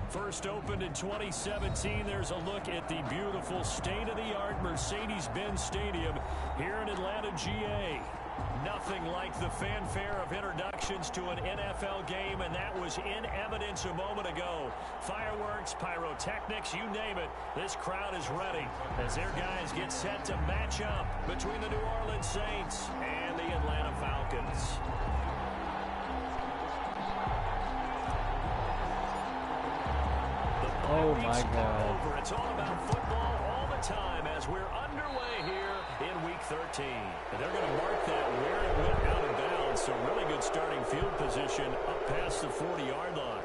First opened in 2017. There's a look at the beautiful state-of-the-art Mercedes-Benz Stadium here in Atlanta, GA. Nothing like the fanfare of introductions to an NFL game, and that was in evidence a moment ago. Fireworks, pyrotechnics, you name it. This crowd is ready as their guys get set to match up between the New Orleans Saints and the Atlanta Falcons. Oh my God. It's all about football all the time as we're underway here in Week 13. And they're going to mark that where it went out of bounds. So really good starting field position up past the 40-yard line.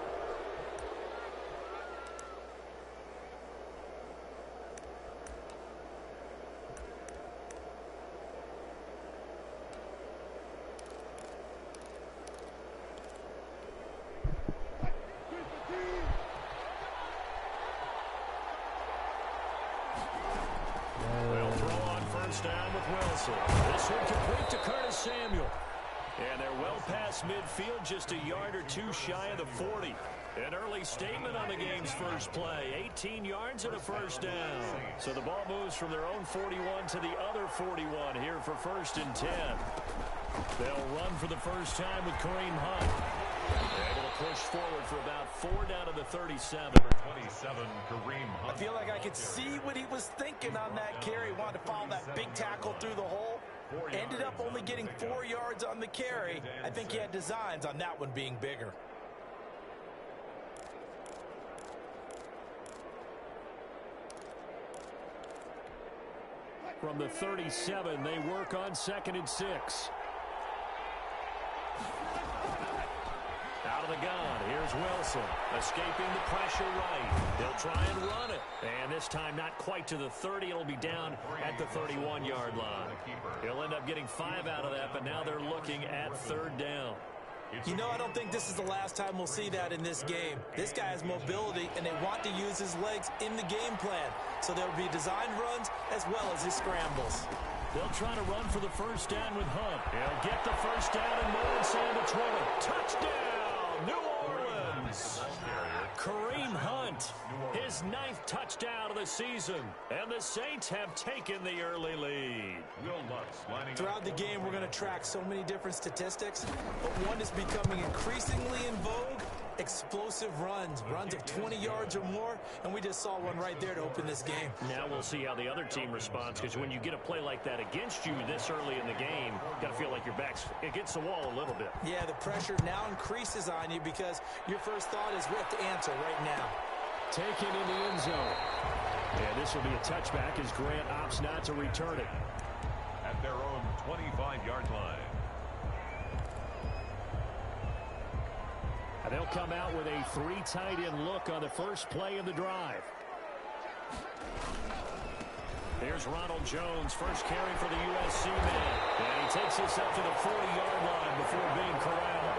This one complete to Curtis Samuel. And they're well past midfield, just a yard or two shy of the 40. An early statement on the game's first play. 18 yards and a first down. So the ball moves from their own 41 to the other 41 here for 1st and 10. They'll run for the first time with Kareem Hunt. They're able to push forward for about 4 down to the 37. 27, Kareem Hunt. I feel like I could see what he was thinking on that carry. Wanted to follow that big tackle through the hole. Ended up only getting 4 yards on the carry. I think he had designs on that one being bigger. From the 37, they work on 2nd and 6. Out of the gun, here's Wilson, escaping the pressure right. They'll try and run it. And this time not quite to the 30. It'll be down at the 31-yard line. He'll end up getting 5 out of that, but now they're looking at 3rd down. You know, I don't think this is the last time we'll see that in this game. This guy has mobility, and they want to use his legs in the game plan. So there will be designed runs as well as his scrambles. They'll try to run for the first down with Hunt. He'll get the first down and more inside the 20. Touchdown, New Orleans. Kareem Hunt, his 9th touchdown of the season. And the Saints have taken the early lead. Throughout the game, we're going to track so many different statistics, but one is becoming increasingly in vogue: explosive runs of 20 yards or more, and we just saw one right there to open this game. Now we'll see how the other team responds, because when you get a play like that against you this early in the game, you got to feel like your back's against the wall a little bit. Yeah, the pressure now increases on you because your first thought is what to answer right now. Taken in the end zone. And this will be a touchback as Grant opts not to return it. At their own 25-yard line. And they'll come out with a 3 tight end look on the first play of the drive. Here's Ronald Jones, first carry for the USC man. And he takes this up to the 40-yard line before being corralled.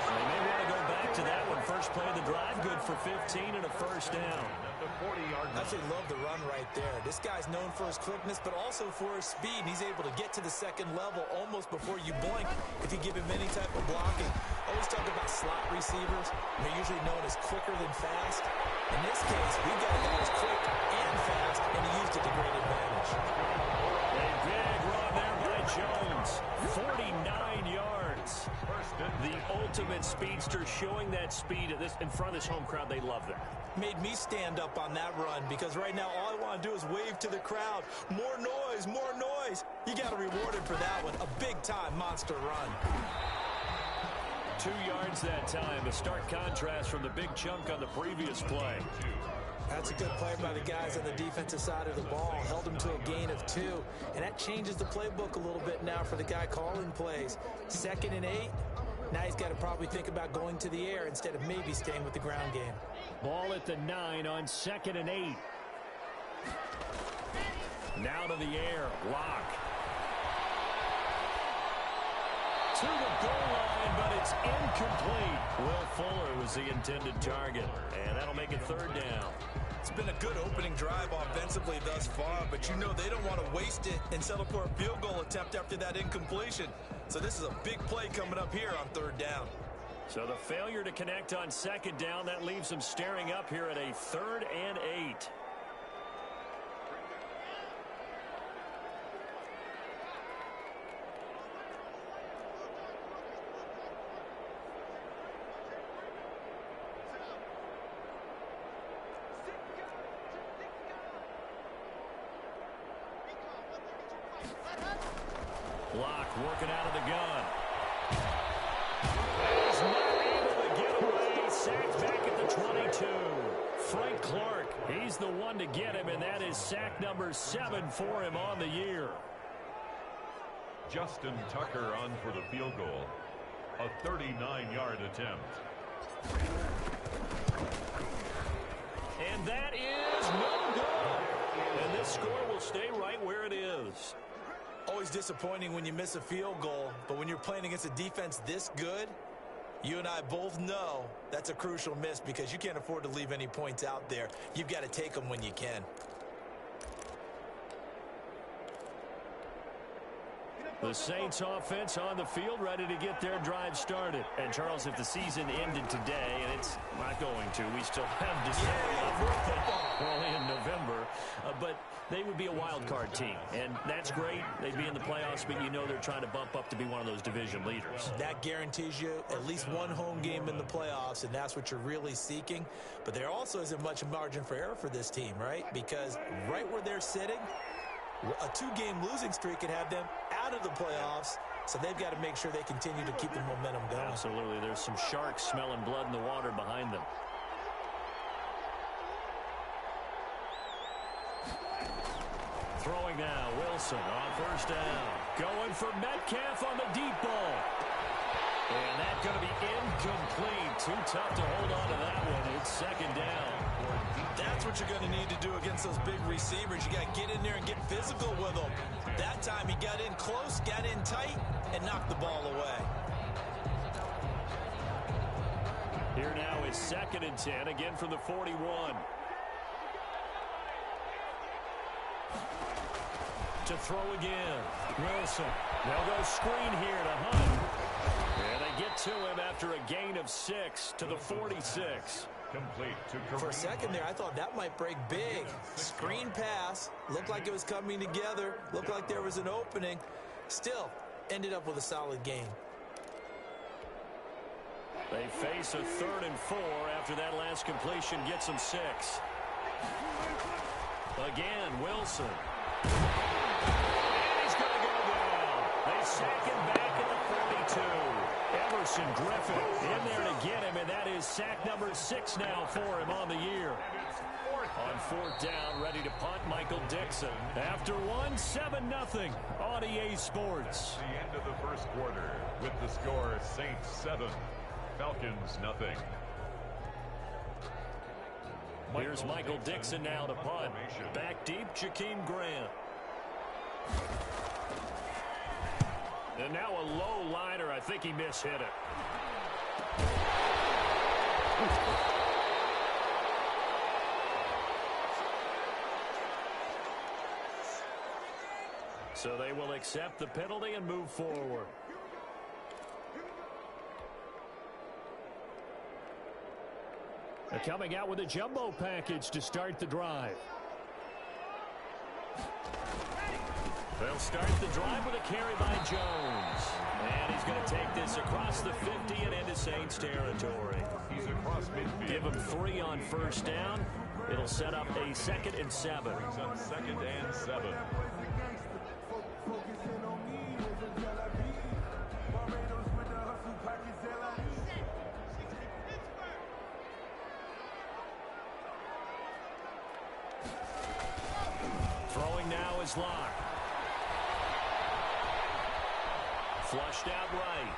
They may want to go back to that one. First play of the drive, good for 15 and a first down. I actually love the run right there. This guy's known for his quickness, but also for his speed. He's able to get to the second level almost before you blink if you give him any type of blocking. Always talk about slot receivers. They're usually known as quicker than fast. In this case, we've got a guy who's quick and fast, and he used it to great advantage. A big run there by Jones. 49 yards. The ultimate speedster, showing that speed in front of this home crowd. They love that. Made me stand up on that run because right now all I want to do is wave to the crowd. More noise, more noise. You got to reward him for that one. A big-time monster run. 2 yards that time. A stark contrast from the big chunk on the previous play. That's a good play by the guys on the defensive side of the ball. Held him to a gain of 2. And that changes the playbook a little bit now for the guy calling plays. 2nd and 8. Now he's got to probably think about going to the air instead of maybe staying with the ground game. Ball at the 9 on 2nd and 8. Now to the air. Lock. To the goal line, but it's incomplete. Will Fuller was the intended target, and that'll make it 3rd down. It's been a good opening drive offensively thus far, but you know they don't want to waste it and settle for a field goal attempt after that incompletion. So this is a big play coming up here on 3rd down. So the failure to connect on 2nd down, that leaves them staring up here at a 3rd and 8. Block working out of the gun. He's not able to get away. Sacked back at the 22. Frank Clark, he's the one to get him, and that is sack number 7 for him on the year. Justin Tucker on for the field goal. A 39-yard attempt. And that is no good. And this score will stay right where it is. Always disappointing when you miss a field goal, but when you're playing against a defense this good, you and I both know that's a crucial miss because you can't afford to leave any points out there. You've got to take them when you can. The Saints offense on the field ready to get their drive started. And Charles, if the season ended today, and it's not going to, we still have December early in November, but they would be a wild card team. And that's great. They'd be in the playoffs, but you know they're trying to bump up to be one of those division leaders. That guarantees you at least one home game in the playoffs, and that's what you're really seeking. But there also isn't much margin for error for this team, right? Because right where they're sitting, a 2-game losing streak could have them out of the playoffs, so they've got to make sure they continue to keep the momentum going. Absolutely. There's some sharks smelling blood in the water behind them. Throwing now, Wilson on 1st down. Going for Metcalf on the deep ball. And that's going to be incomplete. Too tough to hold on to that one. It's 2nd down. That's what you're going to need to do against those big receivers. You got to get in there and get physical with them. That time he got in close, got in tight, and knocked the ball away. Here now is 2nd and 10, again from the 41. To throw again. Wilson. They'll go screen here to Hunt. And they get to him after a gain of 6 to the 46. Complete to Kareem. For a second there, I thought that might break big. Screen pass. Looked like it was coming together. Looked like there was an opening. Still, ended up with a solid game. They face a 3rd and 4 after that last completion gets them 6. Again, Wilson. And he's going to go down. They sack him back at the 42. Emerson Griffin in there to get him, and that is sack number 6 now for him on the year. On 4th down, ready to punt, Michael Dixon. After 7-0 on EA Sports. The end of the 1st quarter with the score Saints 7, Falcons nothing. Here's Michael Dixon now to punt. Back deep, Jakeem Grant. And now a low liner. I think he mishit it. So they will accept the penalty and move forward. They're coming out with a jumbo package to start the drive. They'll start the drive with a carry by Jones. And he's going to take this across the 50 and into Saints territory. He's across midfield. Give him 3 on 1st down. It'll set up a 2nd and 7. Brings up 2nd and 7. Throwing now is Locke. Flushed out right.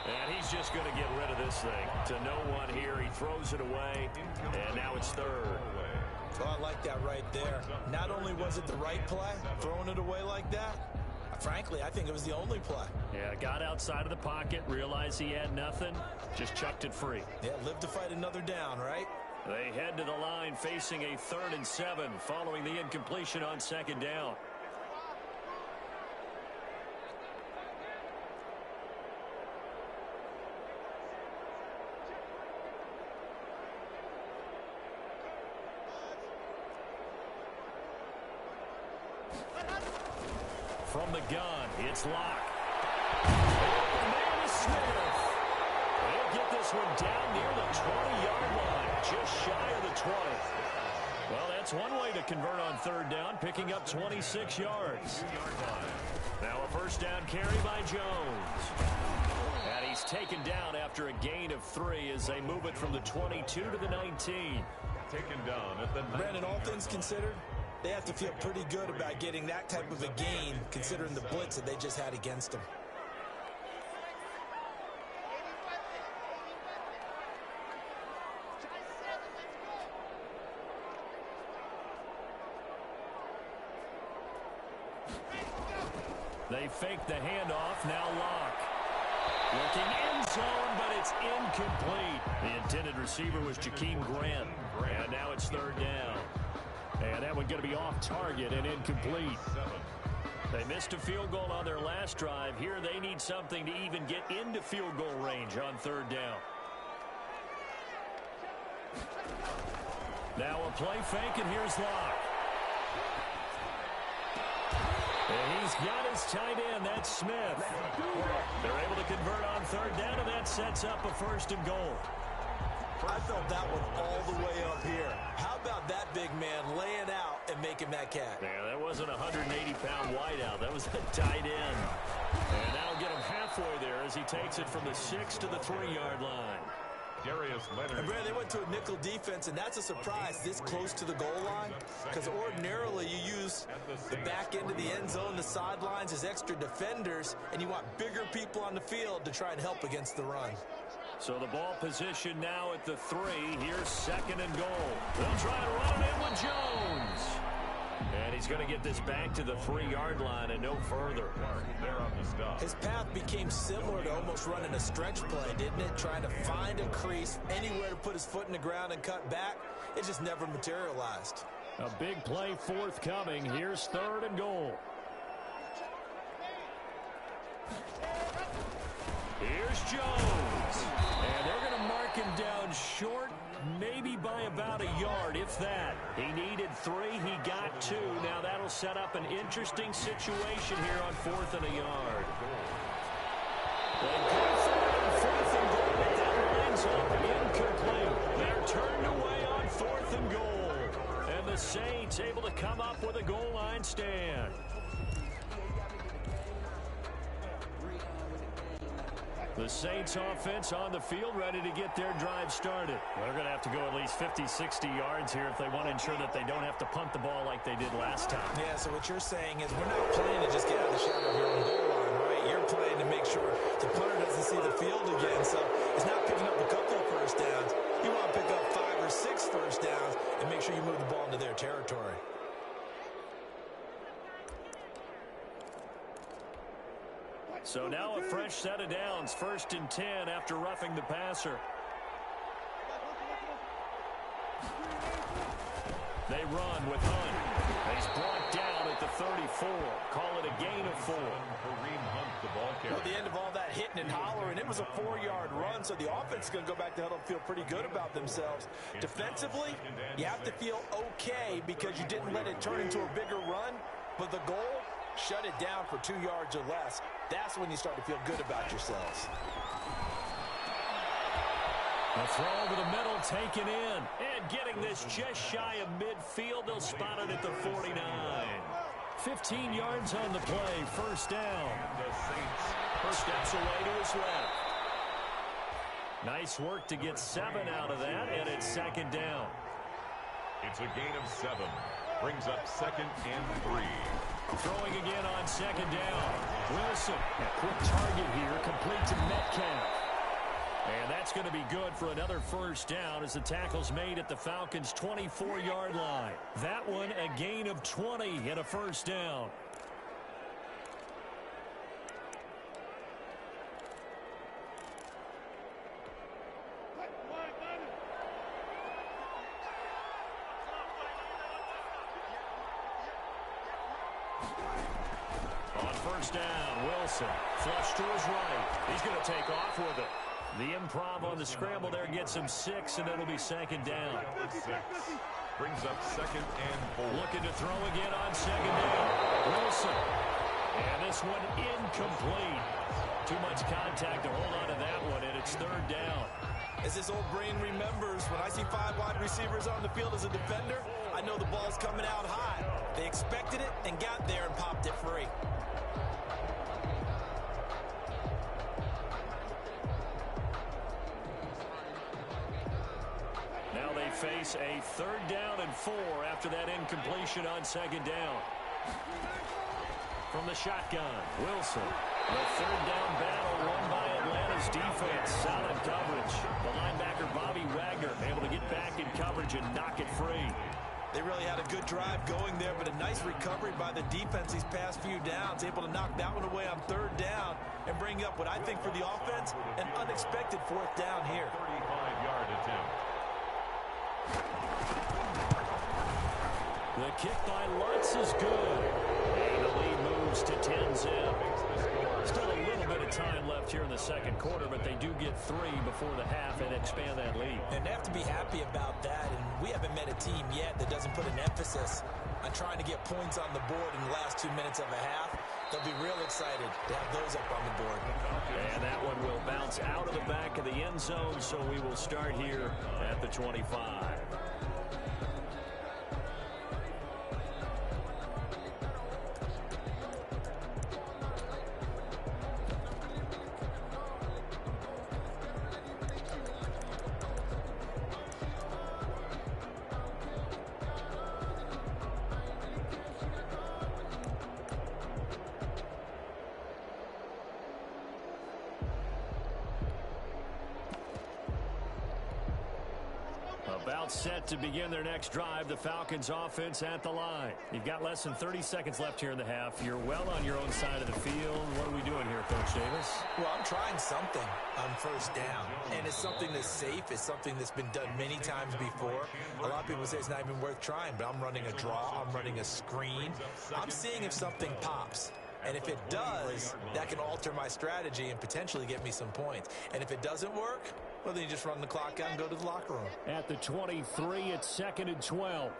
And he's just going to get rid of this thing. To no one here. He throws it away. And now it's 3rd. Oh, I like that right there. Not only was it the right play, throwing it away like that, frankly, I think it was the only play. Yeah, got outside of the pocket, realized he had nothing, just chucked it free. Yeah, live to fight another down, right? They head to the line facing a 3rd and 7 following the incompletion on 2nd down. From the gun, it's Locke. Oh, man, is Smith. They'll get this one down near the 20-yard line, just shy of the 20. Well, that's one way to convert on third down, picking up 26 yards. Now a first down carry by Jones. And he's taken down after a gain of 3 as they move it from the 22 to the 19. Taken down at the 19. Brandon, all things considered, they have to feel pretty good about getting that type of a gain, considering the blitz that they just had against them. They fake the handoff, now Locke. Looking end zone, but it's incomplete. The intended receiver was Jakeem Grant. And now it's third down. And that one going to be off target and incomplete. They missed a field goal on their last drive. Here they need something to even get into field goal range on third down. Now a play fake, and here's Locke. And he's got his tight end, that's Smith. They're able to convert on third down, and that sets up a first and goal. I felt that one all the way up here. How about that big man laying out and making that catch? Yeah, that wasn't a 180-pound wideout. That was a tight end. And that'll get him halfway there as he takes it from the 6 to the 3-yard line. And Brad, they went to a nickel defense, and that's a surprise this close to the goal line, because ordinarily you use the back end of the end zone, the sidelines as extra defenders, and you want bigger people on the field to try and help against the run. So the ball position now at the 3. Here's second and goal. They'll try to run it in with Jones. And he's going to get this back to the 3-yard line and no further. His path became similar to almost running a stretch play, didn't it? Trying to find a crease, anywhere to put his foot in the ground and cut back. It just never materialized. A big play forthcoming. Here's third and goal. Here's Jones. And they're going to mark him down short, maybe by about a yard, if that. He needed 3. He got 2. Now that'll set up an interesting situation here on 4th and a yard. They go for it on 4th and goal, but that line's up incomplete. They're turned away on 4th and goal. And the Saints able to come up with a goal line stand. The Saints offense on the field ready to get their drive started. They're going to have to go at least 50, 60 yards here if they want to ensure that they don't have to punt the ball like they did last time. Yeah, so what you're saying is we're not playing to just get out of the shadow of your own goal line, right? You're playing to make sure the punter doesn't see the field again, so it's not picking up a couple of first downs. You want to pick up 5 or 6 first downs and make sure you move the ball into their territory. So now a fresh set of downs, 1st and 10 after roughing the passer. They run with Hunt. He's brought down at the 34. Call it a gain of 4. Well, at the end of all that hitting and hollering, it was a 4-yard run, so the offense is going to go back to huddle and feel pretty good about themselves. Defensively, you have to feel okay because you didn't let it turn into a bigger run, but the goal, shut it down for 2 yards or less. That's when you start to feel good about yourselves. A throw over the middle taken in. And getting this just shy of midfield. They'll spot it at the 49. 15 yards on the play. First down. First steps away to his left. Nice work to get 7 out of that. And it's second down. It's a gain of 7. Brings up 2nd and 3. Throwing again on second down. Wilson, a quick target here, complete to Metcalf. And that's going to be good for another first down as the tackle's made at the Falcons' 24-yard line. That one a gain of 20 and a first down. On first down, Wilson, flush to his right. He's going to take off with it. The improv on the scramble there gets him 6, and it'll be second down. 6. Brings up 2nd and 4. Looking to throw again on second down. Wilson. And this one incomplete. Too much contact to hold on to that one, and it's third down. As this old brain remembers, when I see 5 wide receivers on the field as a defender, I know the ball's coming out high. They expected it and got there and popped it free. Now they face a 3rd down and 4 after that incompletion on 2nd down. From the shotgun, Wilson. The 3rd down battle won by Atlanta's defense. Solid coverage. The linebacker, Bobby Wagner, able to get back in coverage and knock it free. They really had a good drive going there, but a nice recovery by the defense these past few downs. Able to knock that one away on 3rd down and bring up what I think for the offense, an unexpected 4th down here. 35-yard attempt. The kick by Lutz is good. And the lead moves to 10-zip. Still a little bit of time left here in the 2nd quarter, but they do get 3 before the half and expand that lead. And they have to be happy about that, and we haven't met a team yet that doesn't put an emphasis on trying to get points on the board in the last 2 minutes of a half. They'll be real excited to have those up on the board. And that one will bounce out of the back of the end zone, so we will start here at the 25. About set to begin their next drive. The Falcons offense at the line. You've got less than 30 seconds left here in the half. You're well on your own side of the field. What are we doing here, Coach Davis? Well, I'm trying something on 1st down, and it's something that's safe. It's something that's been done many times before. A lot of people say it's not even worth trying, but I'm running a draw. I'm running a screen. I'm seeing if something pops. And if it does, that can alter my strategy and potentially get me some points. And if it doesn't work, well, then you just run the clock out and go to the locker room. At the 23, it's 2nd and 12.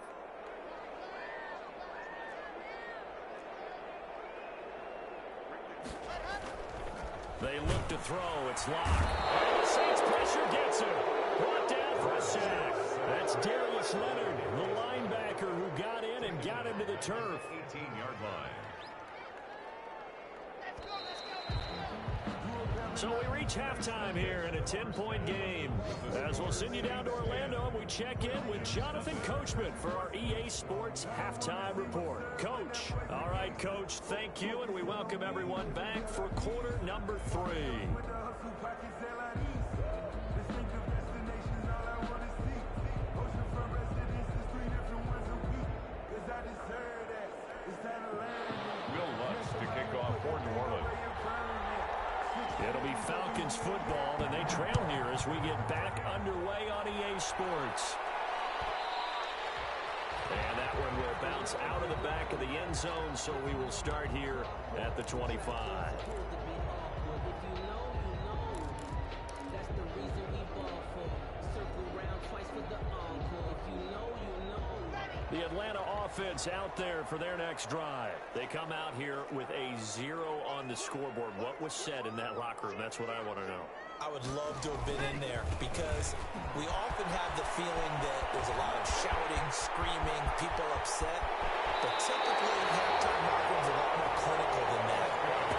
They look to throw. It's locked. Oh, the Saints pressure gets him. Brought down for a sack. That's Darius Leonard, the linebacker who got in and got him to the turf. 18-yard line. So we reach halftime here in a 10-point game. As we'll send you down to Orlando, we check in with Jonathan Coachman for our EA Sports Halftime Report. Coach. All right, Coach, thank you, and we welcome everyone back for quarter number 3. Will Lutz to kick off for New Orleans. It'll be Falcons football, and they trail here as we get back underway on EA Sports. And that one will bounce out of the back of the end zone, so we will start here at the 25. The Atlanta offense out there for their next drive. They come out here with a 0 on the scoreboard. What was said in that locker room? That's what I want to know. I would love to have been in there because we often have the feeling that there's a lot of shouting, screaming, people upset. But typically, halftime locker rooms are a lot more clinical than that.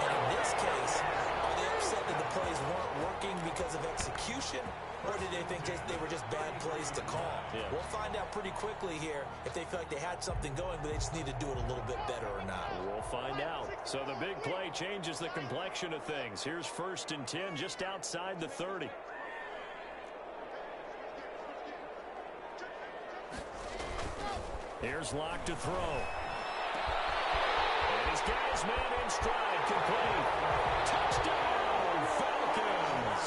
And in this case, are they upset that the plays weren't working because of execution? Or did they think they were just bad plays to call? Yeah. We'll find out pretty quickly here if they feel like they had something going, but they just need to do it a little bit better or not. We'll find out. So the big play changes the complexion of things. Here's 1st and 10 just outside the 30. Here's Locke to throw. And he's got his man in stride, complete. Touchdown, Falcons.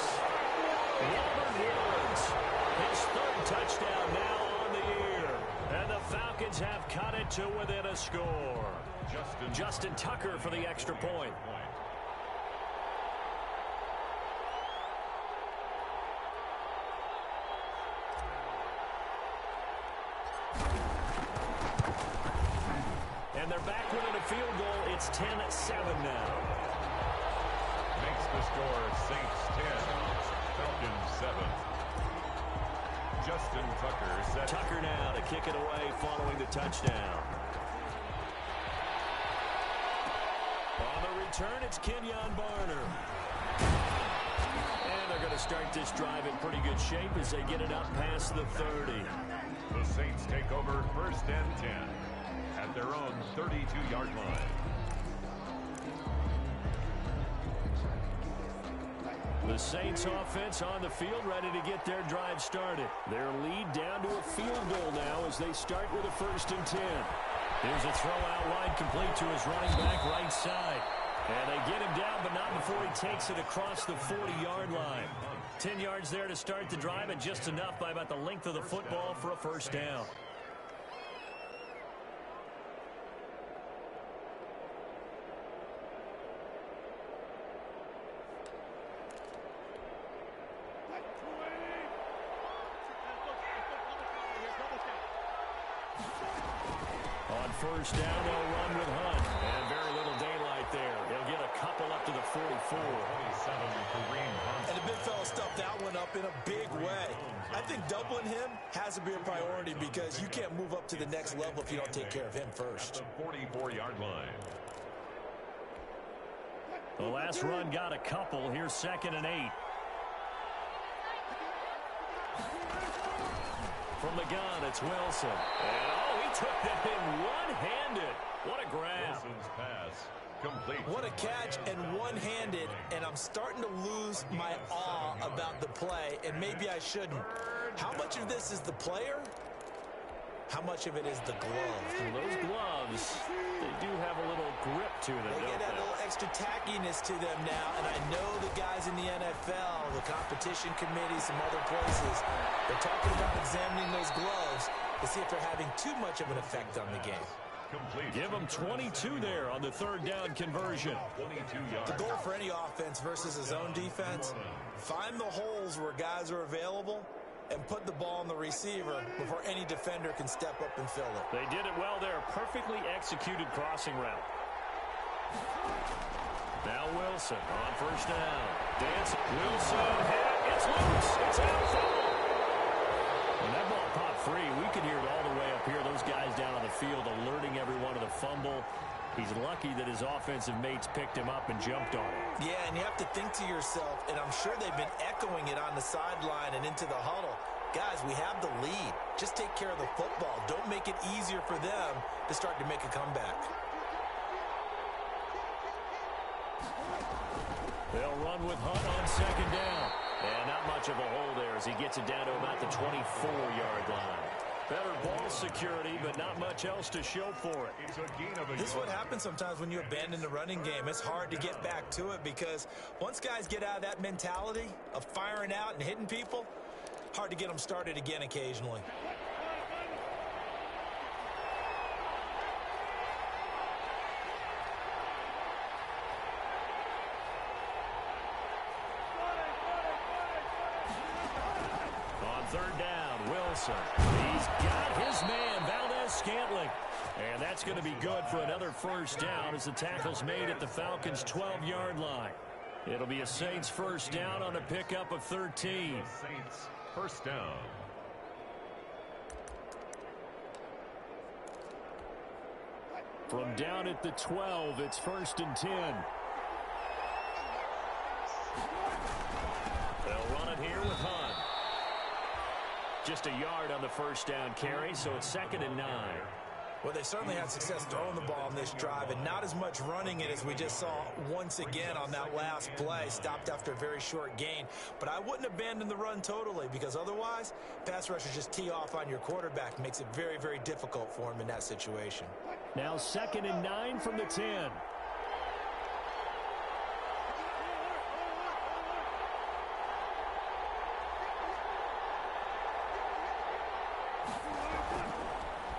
Robert Woods, his 3rd touchdown now on the year. And the Falcons have cut it to within a score. Justin Tucker for the extra point. And they're back within a field goal. It's 10-7 now. Makes the score Saints 10, Falcons 7. Justin Tucker set. Tucker now to kick it away following the touchdown. On the return, it's Kenyon Barner. And they're going to start this drive in pretty good shape as they get it up past the 30. The Saints take over 1st and 10 at their own 32-yard line. The Saints offense on the field ready to get their drive started. Their lead down to a field goal now as they start with a 1st and 10. Here's a throw out wide complete to his running back right side. And they get him down, but not before he takes it across the 40-yard line. 10 yards there to start the drive, and just enough by about the length of the football for a 1st down. On 1st down, they'll run with Hunt. And very little daylight there. He'll get a couple up to the 44. And the big fella stuffed that one up in a big way. I think doubling him has to be a priority because you can't move up to the next level if you don't take care of him first. At the 44-yard line. The last run got a couple. Here's 2nd and 8. From the gun, it's Wilson. And, he took that thing one-handed. What a grab. Wilson's pass complete. What a catch and one-handed, and I'm starting to lose my awe about the play, and maybe I shouldn't. How much of this is the player? How much of it is the glove? Well, those gloves, they do have a little grip to them, They get that little extra tackiness to them now, and I know the guys in the NFL, the competition committee, some other places, they're talking about examining those gloves to see if they're having too much of an effect on the game. Complete. Give them 22 there on the 3rd down conversion. 22 yards. The goal for any offense versus a zone defense, find the holes where guys are available and put the ball on the receiver before any defender can step up and fill it. They did it well there. Perfectly executed crossing route. Now Wilson on 1st down. Dancing. Wilson hit. It's loose. It's out. When that ball popped free, we could hear it all the way up here. Those guys down on the field alerting everyone of the fumble. He's lucky that his offensive mates picked him up and jumped on it. Yeah, and you have to think to yourself, and I'm sure they've been echoing it on the sideline and into the huddle. Guys, we have the lead. Just take care of the football. Don't make it easier for them to start to make a comeback. They'll run with Hunt on 2nd down. And not much of a hole there as he gets it down to about the 24-yard line. Better ball security, but not much else to show for it. This is what happens sometimes when you abandon the running game. It's hard to get back to it because once guys get out of that mentality of firing out and hitting people, hard to get them started again occasionally. On 3rd down, Wilson. He's got his man, Valdez-Scantling. And that's going to be good for another 1st down as the tackle's made at the Falcons' 12-yard line. It'll be a Saints 1st down on a pickup of 13. Saints 1st down. From down at the 12, it's 1st and 10. They'll run it here with Hunt. Just a yard on the 1st down carry, so it's 2nd and 9. Well, they certainly had success throwing the ball in this drive, and not as much running it as we just saw once again on that last play. Stopped after a very short gain. But I wouldn't abandon the run totally, because otherwise, pass rushers just tee off on your quarterback. Makes it very, very difficult for him in that situation. Now 2nd and 9 from the 10.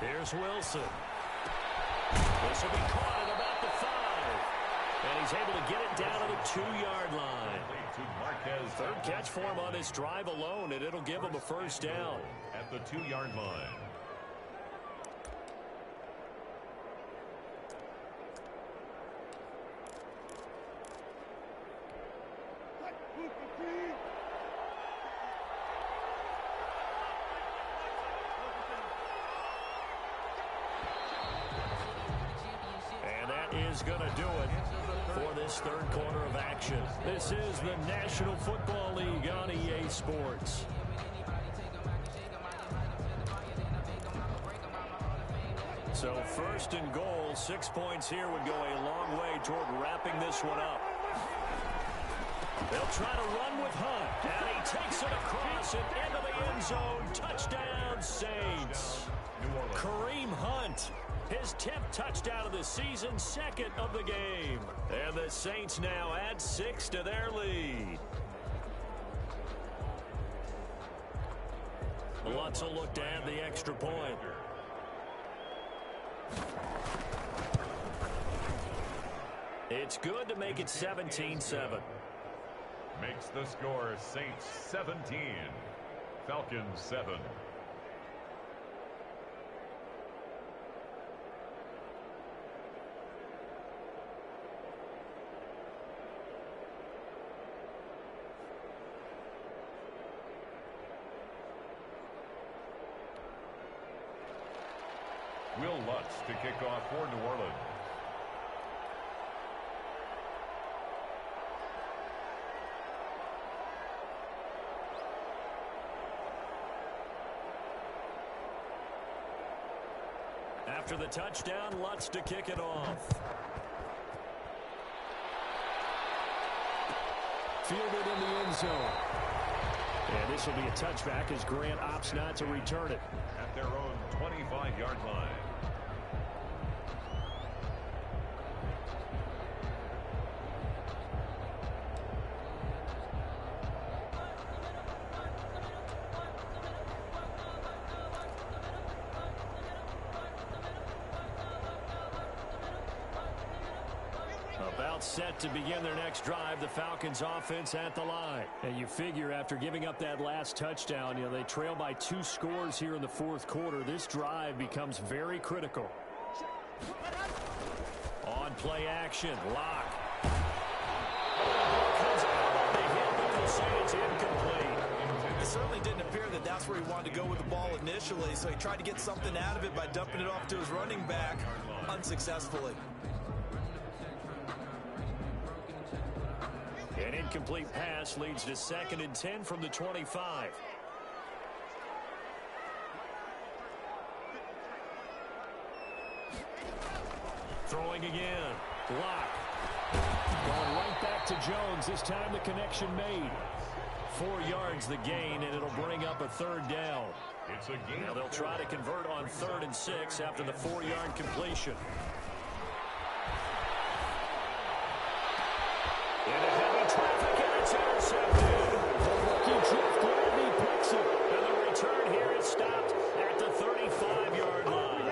Here's Wilson. This will be caught at about the 5. And he's able to get it down to the 2-yard line. Third catch for him on this drive alone, and it'll give him a 1st down. At the 2-yard line. And that is going to do it for this third quarter of action. This is the National Football League on EA Sports. So first and goal, 6 points here would go a long way toward wrapping this one up. They'll try to run with Hunt, and he takes it across and into the end zone. Touchdown, Saints. Kareem Hunt, his 10th touchdown of the season, second of the game. And the Saints now add 6 to their lead. Lutz will look to add the extra point. It's good to make it 17-7. Makes the score Saints 17, Falcons 7. Will Lutz to kick off for New Orleans. After the touchdown, Lutz to kick it off. Fielded in the end zone. And this will be a touchback as Grant opts not to return it. At their own 25-yard line. About set to begin their next drive, the Falcons offense at the line. And you figure after giving up that last touchdown, they trail by 2 scores here in the fourth quarter. This drive becomes very critical. On play action, Lock. Comes out on the hit, but they say it's incomplete. It certainly didn't appear that that's where he wanted to go with the ball initially, so he tried to get something out of it by dumping it off to his running back unsuccessfully. An incomplete pass leads to 2nd and 10 from the 25. Throwing again. Lock. Going right back to Jones. This time the connection made. 4 yards the gain, and it'll bring up a 3rd down. It's a gain. Now they'll try to convert on 3rd and 6 after the 4-yard completion. In a heavy traffic, and it's intercepted. The rookie Jeff Gladney picks it. And the return here is stopped at the 35-yard line.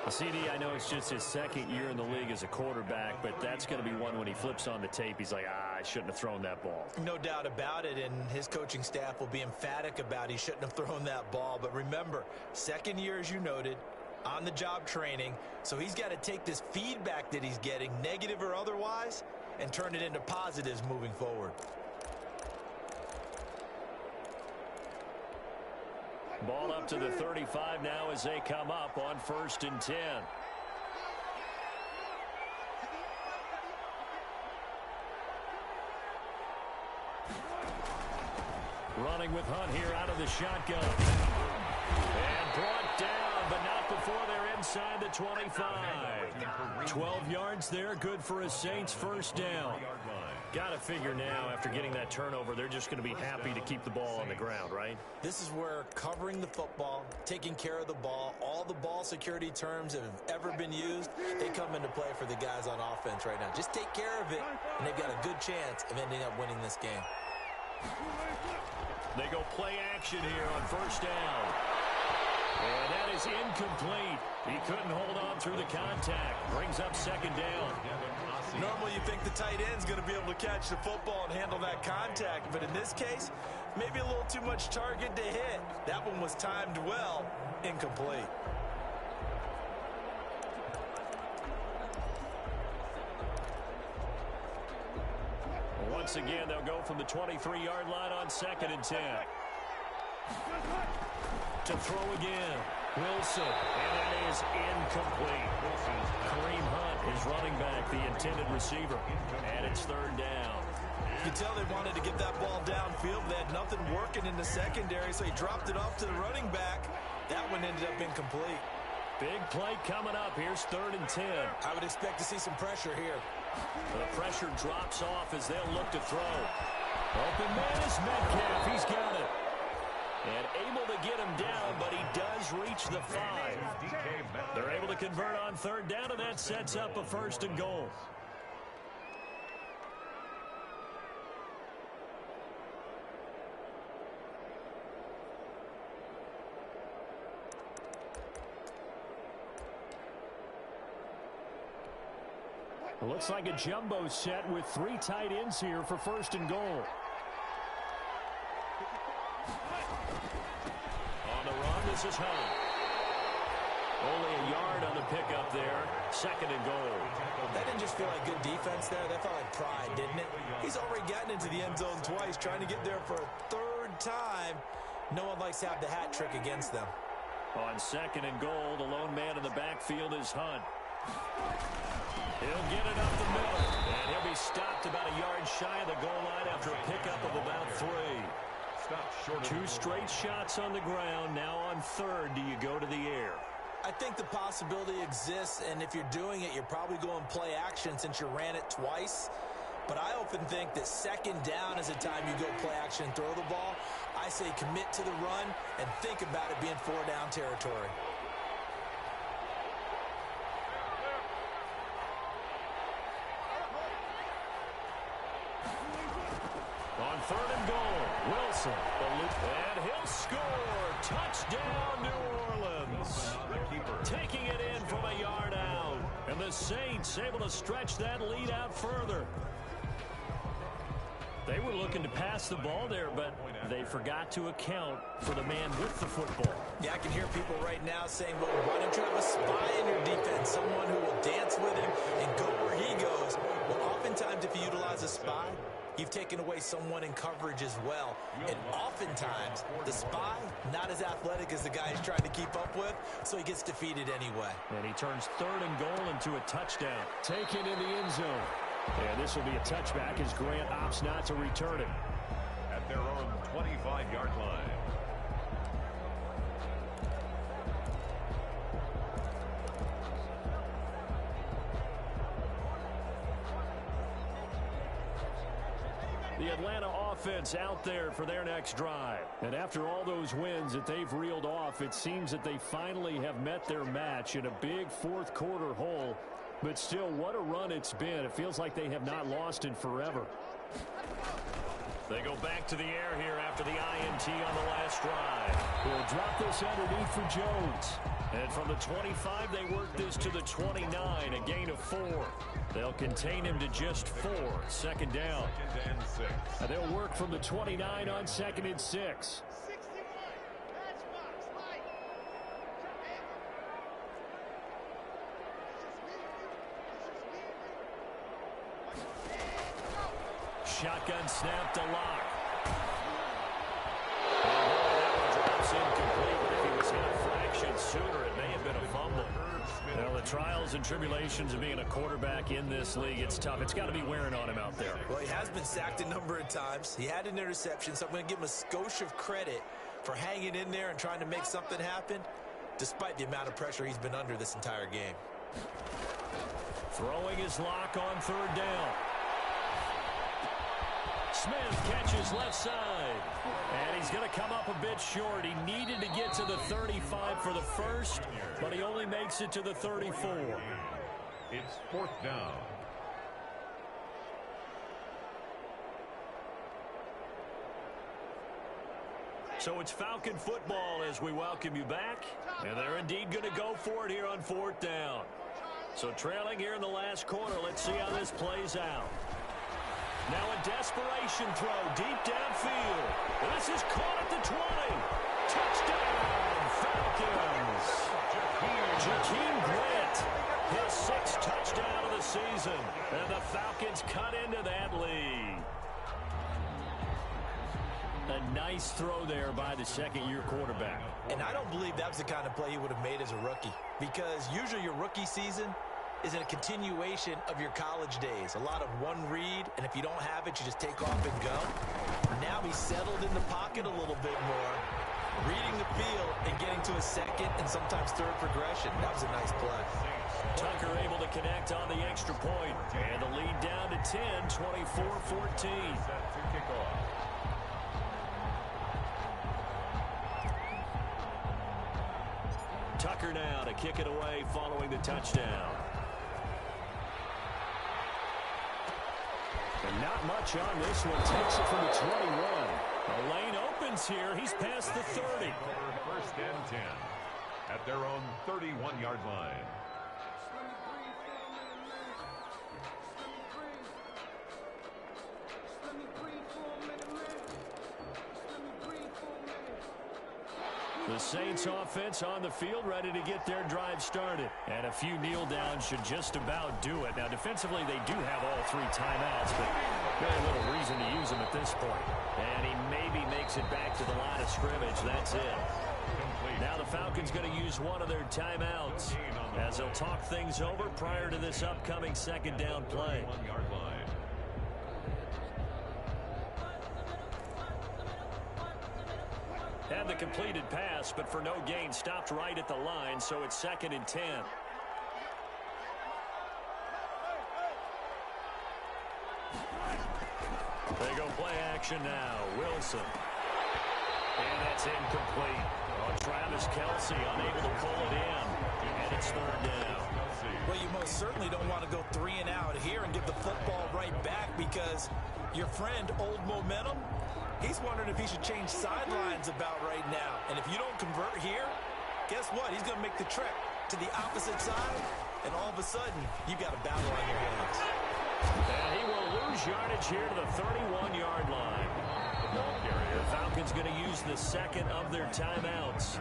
CD, I know it's just his 2nd year in the league as a quarterback, but that's going to be one when he flips on the tape. He's like, I shouldn't have thrown that ball. No doubt about it, and his coaching staff will be emphatic about he shouldn't have thrown that ball. But remember, 2nd year, as you noted, on-the-job training, so he's got to take this feedback that he's getting, negative or otherwise, and turn it into positives moving forward. Ball up to the 35 now as they come up on 1st and 10. Running with Hunt here out of the shotgun. And brought down, but not before they're inside the 25. 12 yards there, good for a Saints 1st down. Got to figure now, after getting that turnover, they're just going to be happy to keep the ball on the ground, right? This is where covering the football, taking care of the ball, all the ball security terms that have ever been used, they come into play for the guys on offense right now. Just take care of it, and they've got a good chance of ending up winning this game. They go play action here on 1st down. And that is incomplete. He couldn't hold on through the contact. Brings up 2nd down. Normally you think the tight end's going to be able to catch the football and handle that contact, but in this case, maybe a little too much target to hit. That one was timed well, incomplete. once again, they'll go from the 23-yard line on 2nd and 10. To throw again. Wilson, and that is incomplete. Kareem Hunt is running back, the intended receiver, and it's 3rd down. You can tell they wanted to get that ball downfield. They had nothing working in the secondary, so he dropped it off to the running back. That one ended up incomplete. Big play coming up. Here's 3rd and 10. I would expect to see some pressure here. The pressure drops off as they'll look to throw. Open man is Metcalf. He's got it. And able to get him down, but he does reach the 5. They're able to convert on 3rd down, and that sets up a 1st and goal. It looks like a jumbo set with 3 tight ends here for 1st and goal. On the run, this is Hunt. Only a yard on the pickup there. 2nd and goal. That didn't just feel like good defense there. That felt like pride, didn't it? He's already gotten into the end zone twice, trying to get there for a 3rd time. No one likes to have the hat trick against them. On 2nd and goal, the lone man in the backfield is Hunt. He'll get it up the middle, and he'll be stopped about a yard shy of the goal line after a pickup of about 3. 2 straight shots on the ground. Now on 3rd, do you go to the air? I think the possibility exists, and if you're doing it, you're probably going play action since you ran it twice. But I often think that 2nd down is a time you go play action and throw the ball. I say commit to the run and think about it being 4-down territory. On 3rd and goal, Wilson. And he'll score. Touchdown, New Orleans. Taking it in from a yard out. And the Saints able to stretch that lead out further. They were looking to pass the ball there, but they forgot to account for the man with the football. Yeah, I can hear people right now saying, well, why don't you have a spy in your defense, someone who will dance with him and go where he goes? Well, oftentimes if you utilize a spy, you've taken away someone in coverage as well. And oftentimes, the spy, not as athletic as the guy he's trying to keep up with, so he gets defeated anyway. And he turns 3rd and goal into a touchdown. Taken in the end zone. And this will be a touchback as Grant opts not to return it. At their own 25-yard line. The Atlanta offense out there for their next drive. And after all those wins that they've reeled off, it seems that they finally have met their match in a big 4th quarter hole. But still, what a run it's been. It feels like they have not lost in forever. They go back to the air here after the INT on the last drive. They'll drop this underneath for Jones. And from the 25, they work this to the 29, a gain of 4. They'll contain him to just 4, 2nd down. And they'll work from the 29 on 2nd and 6. Shotgun snap to Lock. That one drops incomplete, but if he was hit a fraction sooner, it may have been a fumble. Well, the trials and tribulations of being a quarterback in this league, it's tough. It's got to be wearing on him out there. Well, he has been sacked a number of times. He had an interception, so I'm going to give him a skosh of credit for hanging in there and trying to make something happen, despite the amount of pressure he's been under this entire game. Throwing his Lock on 3rd down. Smith catches left side. And he's going to come up a bit short. He needed to get to the 35 for the first, but he only makes it to the 34. It's 4th down. So it's Falcon football as we welcome you back. And they're indeed going to go for it here on 4th down. So trailing here in the last quarter. Let's see how this plays out. Now a desperation throw deep downfield. This is caught at the 20. Touchdown, Falcons. Jakeem Grant, his 6th touchdown of the season. And the Falcons cut into that lead. A nice throw there by the second-year quarterback. And I don't believe that was the kind of play he would have made as a rookie, because usually your rookie season is a continuation of your college days. A lot of one read, and if you don't have it, you just take off and go. Now he's settled in the pocket a little bit more, reading the field and getting to a second and sometimes third progression. That was a nice play. Tucker able to connect on the extra point, and the lead down to 10, 24-14. Tucker now to kick it away following the touchdown. And not much on this one. Takes it from the 21. The lane opens here. He's past the 30. First and 10 at their own 31-yard line. The Saints offense on the field, ready to get their drive started. And a few kneel downs should just about do it. Now, defensively, they do have all three timeouts, but very little reason to use them at this point. And he maybe makes it back to the line of scrimmage. That's it. Now the Falcons going to use one of their timeouts as they'll talk things over prior to this upcoming second down play. Had the completed pass, but for no gain, stopped right at the line, so it's 2nd and 10. They go play action now. Wilson. And that's incomplete. Oh, Travis Kelce unable to pull it in. And it's 3rd down. Well, you most certainly don't want to go 3 and out here and give the football right back, because your friend, Old Momentum, he's wondering if he should change sidelines about right now. And if you don't convert here, guess what? He's going to make the trek to the opposite side, and all of a sudden, you've got a battle on your hands. And he will lose yardage here to the 31-yard line. The Falcons going to use the second of their timeouts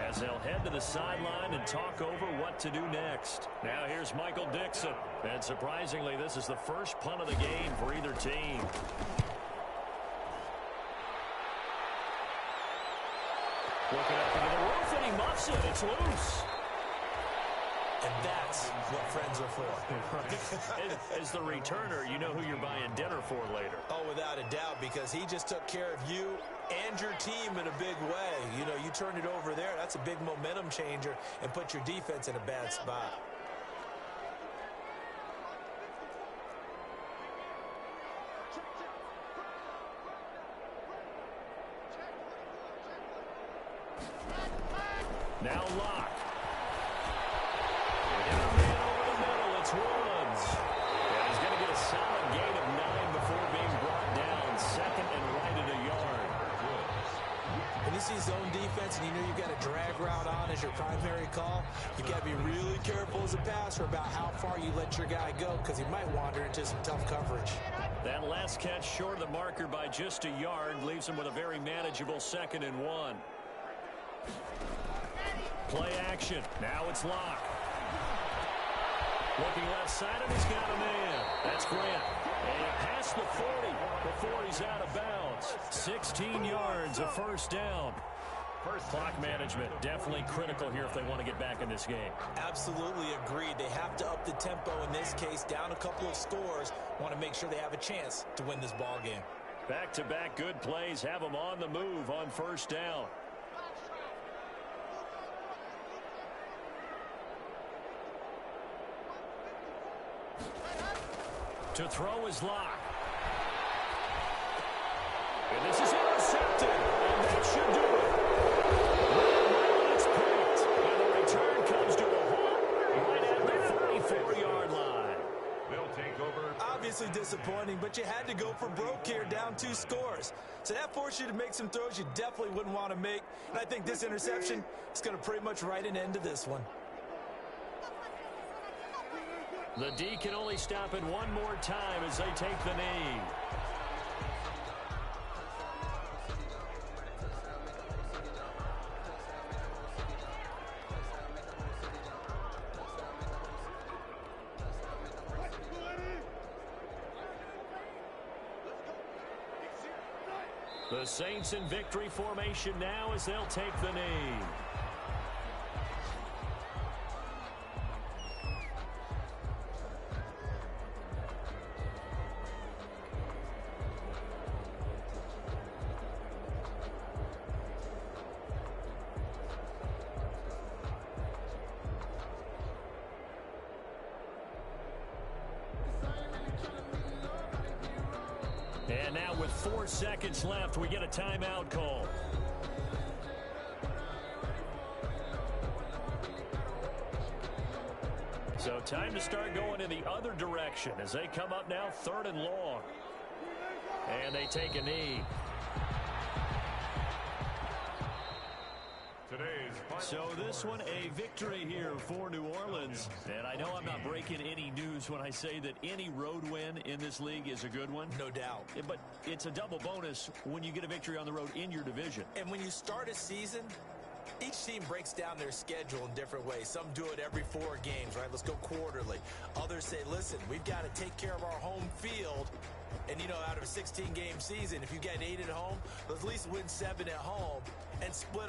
as they'll head to the sideline and talk over what to do next. Now here's Michael Dixon. And surprisingly, this is the first punt of the game for either team. Looking up into the roof, and he muffs it. It's loose. And that's what friends are for. As the returner, you know who you're buying dinner for later. Oh, without a doubt, because he just took care of you and your team in a big way. You know, you turn it over there, that's a big momentum changer, and put your defense in a bad spot. Now Locke. Down man over the middle. It's Woods. And he's going to get a solid gain of 9 before being brought down. 2nd and right at a yard. When you see zone defense and you know you've got a drag route on as your primary call, you've got to be really careful as a passer about how far you let your guy go, because he might wander into some tough coverage. That last catch short of the marker by just a yard leaves him with a very manageable 2nd and 1. Play action. Now it's Locke. Looking left side, and he's got a man. That's Grant. And past the 40 before he's out of bounds. 16 yards, a first down. Clock management, definitely critical here if they want to get back in this game. Absolutely agreed. They have to up the tempo in this case, down a couple of scores. Want to make sure they have a chance to win this ball game. Back-to-back good plays have them on the move on first down. To throw is Locke. And this is intercepted. And that should do it. It's picked. And the return comes to a halt right at the 34-yard line. They'll take over. Obviously disappointing, but you had to go for broke here, down 2 scores. So that forced you to make some throws you definitely wouldn't want to make. And I think this interception is going to pretty much write an end to this one. The D can only stop it one more time as they take the knee. The Saints in victory formation now as they'll take the knee. And now with 4 seconds left, we get a timeout call. So time to start going in the other direction as they come up now 3rd and long. And they take a knee. So this one a victory here for New Orleans. And I know I'm not breaking any news when I say that any road win in this league is a good one. No doubt. But it's a double bonus when you get a victory on the road in your division. And when you start a season, each team breaks down their schedule in different ways. Some do it every 4 games, right? Let's go quarterly. Others say, listen, we've got to take care of our home field. And, you know, out of a 16-game season, if you get 8 at home, let's at least win 7 at home and split